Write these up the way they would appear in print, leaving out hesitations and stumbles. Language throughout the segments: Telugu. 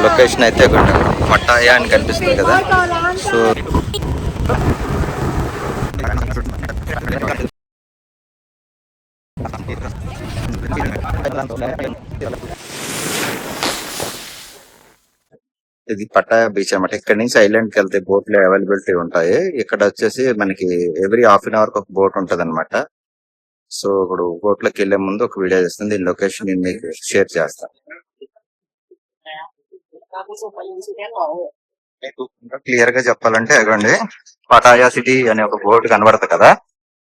లొకేషన్ అయితే పట్టాయా అని కనిపిస్తుంది కదా. సో ఇది పట్టాయా బీచ్ అన్నమాట. ఇక్కడ నుంచి ఐలాండ్ కి వెళ్తే బోట్లు అవైలబిలిటీ ఉంటాయి. ఇక్కడ వచ్చేసి మనకి ఎవ్రీ హాఫ్ అన్ అవర్ ఒక బోట్ ఉంటది అనమాట. సో ఇప్పుడు బోట్ లోకి వెళ్లే ముందు ఒక వీడియో చేస్తుంది. దీని లొకేషన్ నేను మీకు షేర్ చేస్తాను. మీకు క్లియర్ గా చెప్పాలంటే అగండి పటాయా సిటీ అనే ఒక బోర్డు కనబడదు కదా.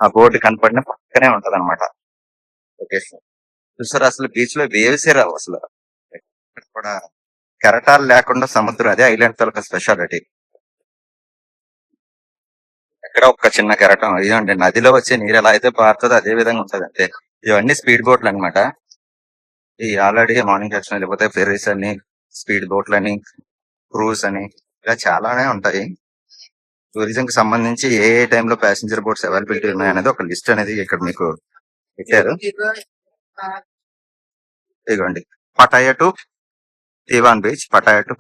ఆ బోర్డు కనపడిన పక్కనే ఉంటది అనమాట లొకేషన్. చూసారు అసలు బీచ్ లో వేవ్సే రావు అసలు. ఇక్కడ కూడా కెరటాలు లేకుండా సముద్రం, అదే ఐలాండ్ తాలూకా స్పెషాలిటీ. ఎక్కడ ఒక్క చిన్న కెరటం. ఇదండి నదిలో వచ్చే నీరు ఎలా అయితే పారుతుందో అదే విధంగా ఉంటది అంతే. ఇవన్నీ స్పీడ్ బోట్లు అన్నమాట. ఈ ఆల్రెడీ మార్నింగ్ సెక్షన్ లేకపోతే ఫెర్రీస్ అని, స్పీడ్ బోట్లు అని, క్రూజ్ అని ఇలా చాలానే ఉంటాయి. టూరిజం కి సంబంధించి ఏ ఏ టైంలో ప్యాసింజర్ బోట్స్ అవైలబిలిటీ ఉన్నాయనేది ఒక లిస్ట్ అనేది ఇక్కడ మీకు పెట్టారు. ఇదిగోండి Pattaya to Tawaen beach, Pattaya to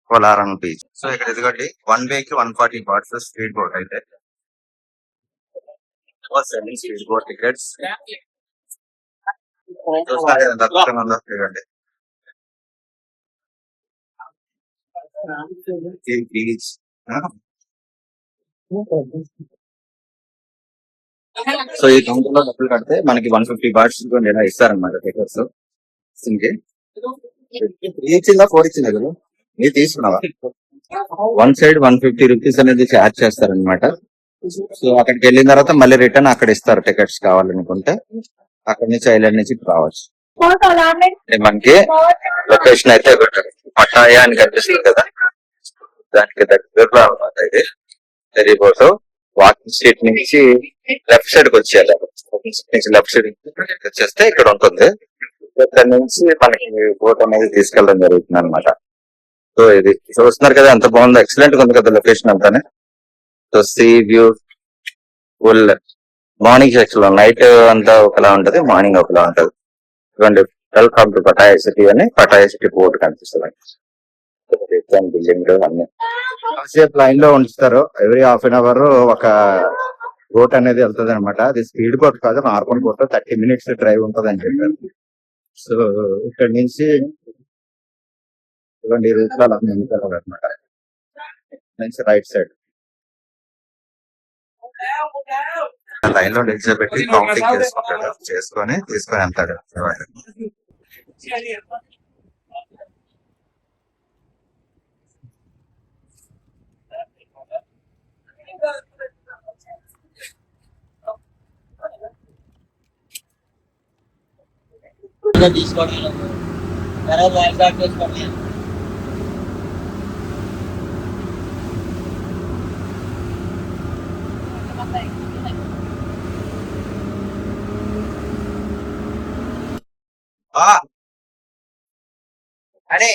Koh Larn beach. So ఇక్కడ ఇదిగోండి 1 వే కి 140 బాట్స్ స్పీడ్ బోట్ అయితే స్పీడ్ బోట్ టికెట్స్ ఈ బీచ్. సో ఈ కౌంటర్ లో డబ్బులు కడితే మనకి 150 బాట్స్ ఇలా ఇస్తారనమాట టికెట్స్. బీచ్ ఇలా 4 ఇచ్చింది కదా, మీరు తీసుకున్నావా? వన్ సైడ్ 150 రూపీస్ అనేది ఛార్జ్ చేస్తారనమాట. సో అక్కడికి వెళ్ళిన తర్వాత మళ్ళీ రిటర్న్ అక్కడ ఇస్తారు టికెట్స్ కావాలనుకుంటే. అక్కడి నుంచి ఐలాండ్ నుంచి రావచ్చు. మనకి లొకేషన్ అయితే పటాయా అని కనిపిస్తుంది కదా, దానికి దగ్గరలో అనమాట ఇది. ఫెరీబోట్ వాకింగ్ స్ట్రీట్ నుంచి లెఫ్ట్ సైడ్ కి వచ్చేయాలి. లెఫ్ట్ సైడ్ వచ్చేస్తే ఇక్కడ ఉంటుంది. ఇక్కడ నుంచి మనకి బోట్ అనేది తీసుకెళ్ళడం జరుగుతుంది అనమాట. సో ఇది చూస్తున్నారు కదా ఎంత బాగుందో, ఎక్సలెంట్ గా ఉంది కదా లొకేషన్ అంతానే. So sea view full. Morning section లో నైట్ అంతా ఒకలా ఉంటది, మార్నింగ్ ఒకలా ఉంటది. చూడండి వెల్కమ్ టు పటాయా సిటీ అని పటాయా సిటీ బోర్డు కనిపిస్తుంది. బిల్డింగ్ అన్ని కాసేపు లైన్ లో ఉంచుతారు. ఎవ్రీ హాఫ్ అన్ అవర్ ఒక బోట్ అనేది వెళ్తుంది అనమాట. అది స్పీడ్ బోట్ కాదు, నార్మల్ బోట్. 30 minutes డ్రైవ్ ఉంటది అని చెప్పారు. సో ఇక్కడ నుంచి ఇవ్వండి రూట్ లో అనమాట. నుంచి రైట్ సైడ్ లైన్ లో నిలిచోబెట్టి కౌంటింగ్ చేసుకొని తీసుకొని వెళ్తాడు. తీసుకోండి తర్వాత వైజాగ్ చేసుకోండి. అరే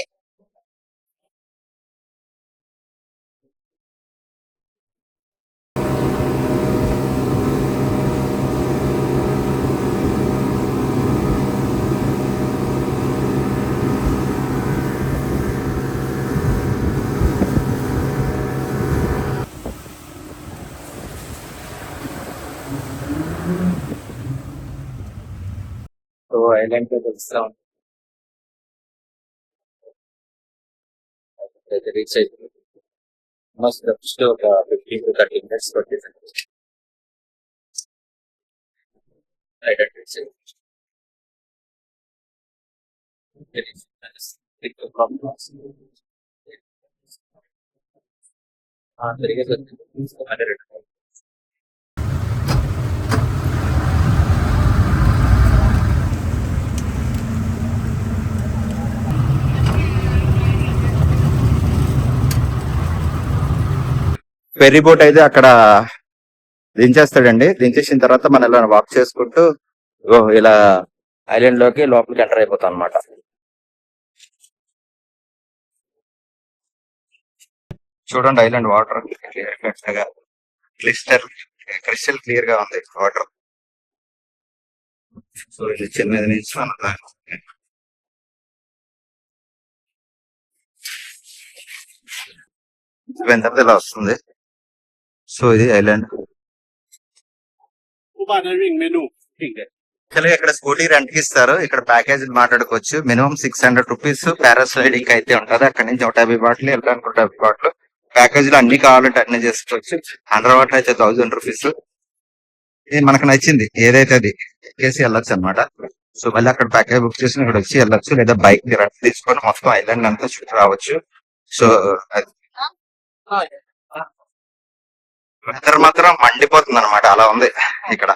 సో ఐలాండ్ కి వస్తా రీచ్ అయిపోయింది. జస్ట్ ఒక 15 to 30 minutes పట్టింది. ఐలాండ్ రీచ్ తిరిగేసి ఫెర్రీ బోట్ అయితే అక్కడ దించేస్తాడండి. దించేసిన తర్వాత మనం ఇలా వాక్ చేసుకుంటూ ఇలా ఐలాండ్ లోకి లోపలికి ఎంటర్ అయిపోతాం అనమాట. చూడండి ఐలాండ్ వాటర్ క్రిస్టల్ క్లియర్ గా ఉంది వాటర్. సో ఇది చిన్నది నుంచి వెంటనే ఇలా వస్తుంది. సో ఇది ఐలాండ్. యాక్చువల్గా ఇక్కడ స్కూటీ రెంట్ కి ఇస్తారు. ఇక్కడ ప్యాకేజ్ మాట్లాడుకోవచ్చు. మినిమం 600 రూపీస్ పారాస్లైడింగ్ అయితే ఉంటది. అక్కడ నుంచి 150 బాట్లు, వెళ్ళడానికి 150 బాట్లు. ప్యాకేజ్ లో అన్ని కావాలంటే అన్ని చేసుకోవచ్చు. అండర్ వాటర్ అయితే 1000 రూపీస్. ఇది మనకు నచ్చింది ఏదైతే అది ఎక్కేసి వెళ్ళొచ్చు అనమాట. సో మళ్ళీ అక్కడ ప్యాకేజ్ బుక్ చేసి ఇక్కడ వచ్చి వెళ్ళొచ్చు, లేదా బైక్ రెంట్ తీసుకొని మొత్తం ఐలాండ్ అంతా చుట్టూ రావచ్చు. సో వెదర్ మాత్రం మండిపోతుంది అనమాట, అలా ఉంది ఇక్కడ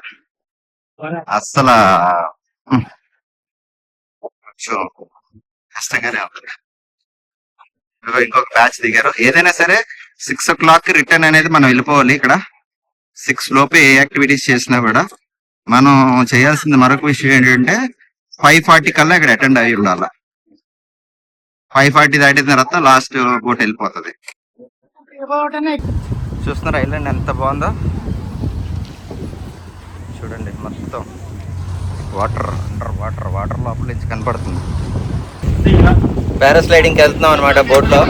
అస్సలు. కొంచెం కష్టంగానే ఉంటుంది. ఇంకొక బ్యాచ్ దిగారు. ఏదైనా సరే 6 o'clock రిటర్న్ అనేది మనం వెళ్ళిపోవాలి. ఇక్కడ 6 లోపే ఏ యాక్టివిటీస్ చేసినా కూడా మనం చేయాల్సింది మరొక విషయం ఏంటంటే 5:40 కల్లా ఇక్కడ అటెండ్ అయ్యి ఉండాలి. 5:40 దాటిన తర్వాత లాస్ట్ బోట్ వెళ్ళిపోతుంది. చూస్తున్నారు ఐలాండ్ ఎంత బాగుందో చూడండి. మొత్తం వాటర్, అండర్ వాటర్, వాటర్ లోపల నుంచి కనపడుతుంది. పారాస్లైడింగ్ వెళ్తున్నాం అనమాట బోట్ లో.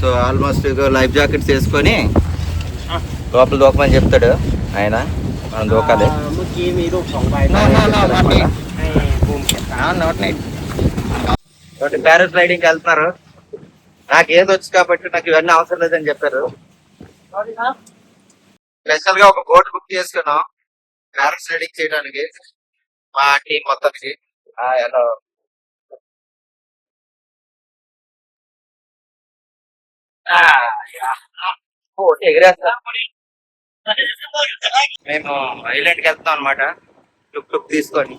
సో ఆల్మోస్ట్ లైఫ్ జాకెట్స్ వేసుకొని లోపల దూకమని చెప్తాడు ఆయన, మనం దూకాలి. పారాస్లైడింగ్ వెళ్తున్నారు. నాకు ఏది వచ్చు కాబట్టి నాకు ఇవన్నీ అవసరం లేదని చెప్పారు. స్పెషల్ గా ఒక బోట్ బుక్ చేసుకున్నాం పారాస్లైడింగ్ చేయడానికి మా టీం మొత్తానికి. హలో ఎగిరేస్తా. మేము ఐలాండ్ కి వెళ్తాం అనమాట టుక్ టుక్ తీసుకొని.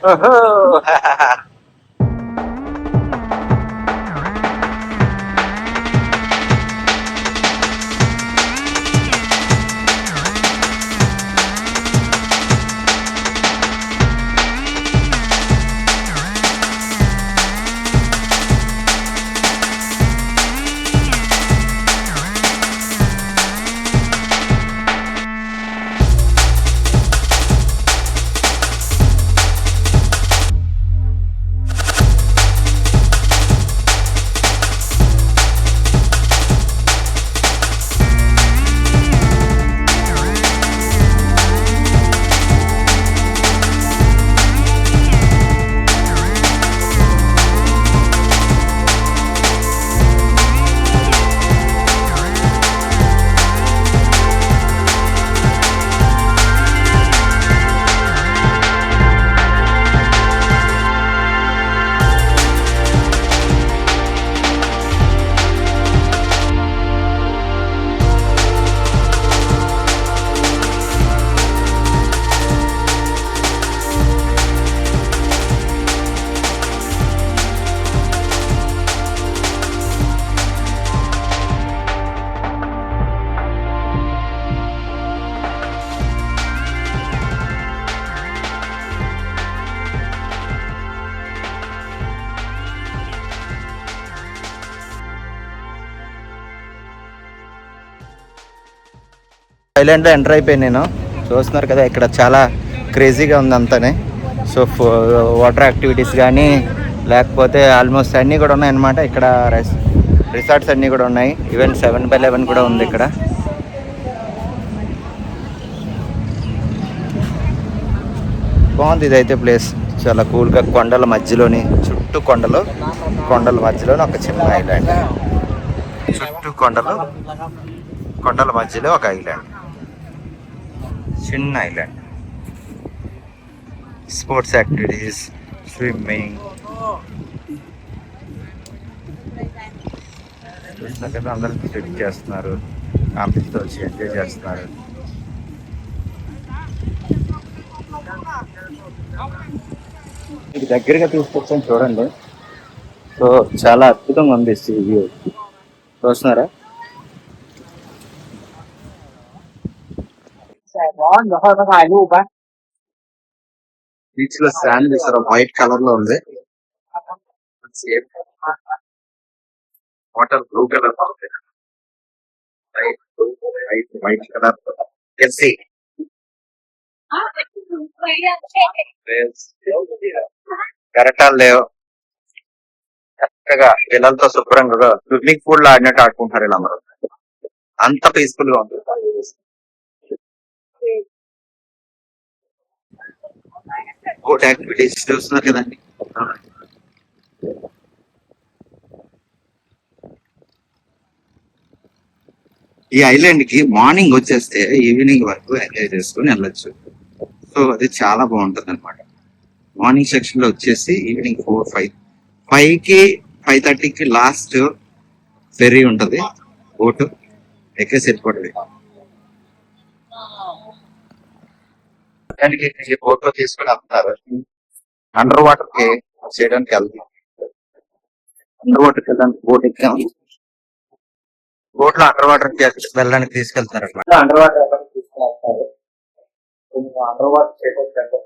ఓహో ఐలాండ్ లో ఎంటర్ అయిపోయాను నేను. చూస్తున్నారు కదా ఇక్కడ చాలా క్రేజీగా ఉంది అంతానే. సో వాటర్ యాక్టివిటీస్ కానీ లేకపోతే ఆల్మోస్ట్ అన్నీ కూడా ఉన్నాయి అన్నమాట. ఇక్కడ రిసార్ట్స్ అన్నీ కూడా ఉన్నాయి. ఈవెన్ 7/11 కూడా ఉంది ఇక్కడ. బాగుంది ఇదైతే ప్లేస్, చాలా కూల్గా. కొండల మధ్యలోని, చుట్టూ కొండల మధ్యలోని ఒక చిన్న ఐలాండ్. చుట్టూ కొండల మధ్యలో ఒక ఐలాండ్, చిన్న ఐలాండ్. స్పోర్ట్స్ యాక్టివిటీస్, స్విమ్మింగ్, చూసినా కదా అందరూ ట్రిప్ చేస్తున్నారు, ఫ్యామిలీతో వచ్చి ఎంజాయ్ చేస్తున్నారు. మీకు దగ్గరగా తీసుకొచ్చాను చూడండి. సో చాలా అద్భుతంగా ఉంది వ్యూ. చూస్తున్నారా? బీచ్ లో శాండ్ చూసారా, వైట్ కలర్ లో ఉంది. వాటర్ బ్లూ కలర్ లో ఉంది. వైట్ కలర్ కెల్సీ కెరటాలు లేవు చక్కగా పిల్లలతో శుభ్రంగా స్విమ్మింగ్ పూల్ లో ఆడినట్టు ఆడుకుంటారు ఇలా అందరూ అంత పీస్ఫుల్ గా ఉంటుంది బోట్ యాక్టివిటీస్ చూస్తున్నారు కదండి ఈ ఐలాండ్ కి మార్నింగ్ వచ్చేస్తే ఈవినింగ్ వరకు ఎంజాయ్ చేసుకుని వెళ్ళొచ్చు సో అది చాలా బాగుంటది అనమాట మార్నింగ్ సెక్షన్ లో వచ్చేసి ఈవినింగ్ 4-5 5:30కి లాస్ట్ ఫెర్రీ ఉంటది బోట్ ఎక్కేసి వెళ్ళిపోతుంది దానికి ఈ బోట్ లో తీసుకుని వెళ్తారు అండర్ వాటర్ కి చేయడానికి వెళ్తాం అండర్ వాటర్ కి వెళ్ళడానికి బోట్ ఎక్కాం బోట్ లో అండర్ వాటర్ వెళ్ళడానికి తీసుకెళ్తారు అనమాట అండర్ వాటర్ తీసుకెళ్తారు అండర్ వాటర్ చేయడానికి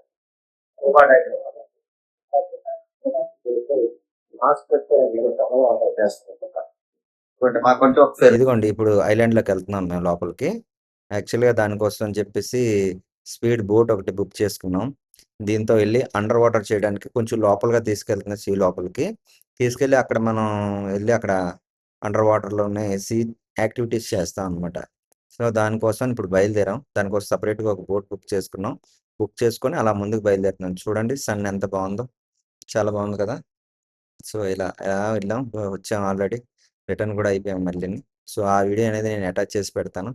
ఇదిగోండి ఇప్పుడు ఐలాండ్ లోకి వెళ్తున్నాం మేము లోపలికి యాక్చువల్గా దానికోసం అని చెప్పేసి స్పీడ్ బోట్ ఒకటి బుక్ చేసుకున్నాం దీంతో వెళ్ళి అండర్ వాటర్ చేయడానికి కొంచెం లోపలగా తీసుకెళ్తున్న సీ లోపలికి తీసుకెళ్ళి అక్కడ మనం వెళ్ళి అక్కడ అండర్ వాటర్లోనే సీ యాక్టివిటీస్ చేస్తాం అనమాట సో దానికోసం ఇప్పుడు బయలుదేరాం దానికోసం సపరేట్గా ఒక బోట్ బుక్ చేసుకున్నాం బుక్ చేసుకొని అలా ముందుకు బయలుదేరుతున్నాం చూడండి సన్ ఎంత బాగుందో చాలా బాగుంది కదా సో ఇలా వెళ్ళాం వచ్చాం ఆల్రెడీ రిటర్న్ కూడా అయిపోయాం మళ్ళీ సో ఆ వీడియో అనేది నేను అటాచ్ చేసి పెడతాను